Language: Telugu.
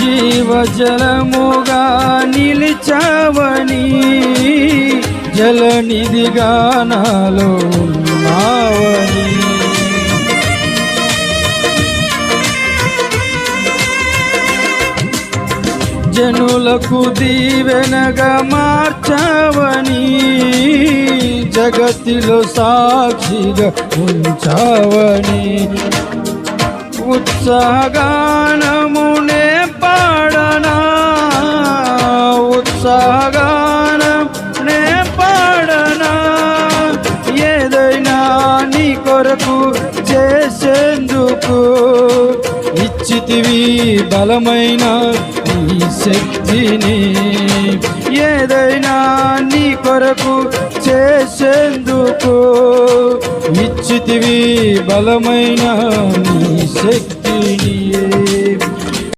జీవజలముగా నిలిచావని జలనిధిగా నాలో ఉన్నావని జనులకు దీవెనగా మార్చావని జగతిలో సాక్షిగా ఉంచావని ఉత్సాహగానమునే పాడనా ఉత్సాహగానమునే పాడనా ఏదైనా నీ కొరకు చేసేందుకు ఇచ్చితివి బలమైన నీ శక్తిని ఏదైనా నీ కొరకు చేసేందుకు ఇచ్చితివి బలమైన నీ శక్తిని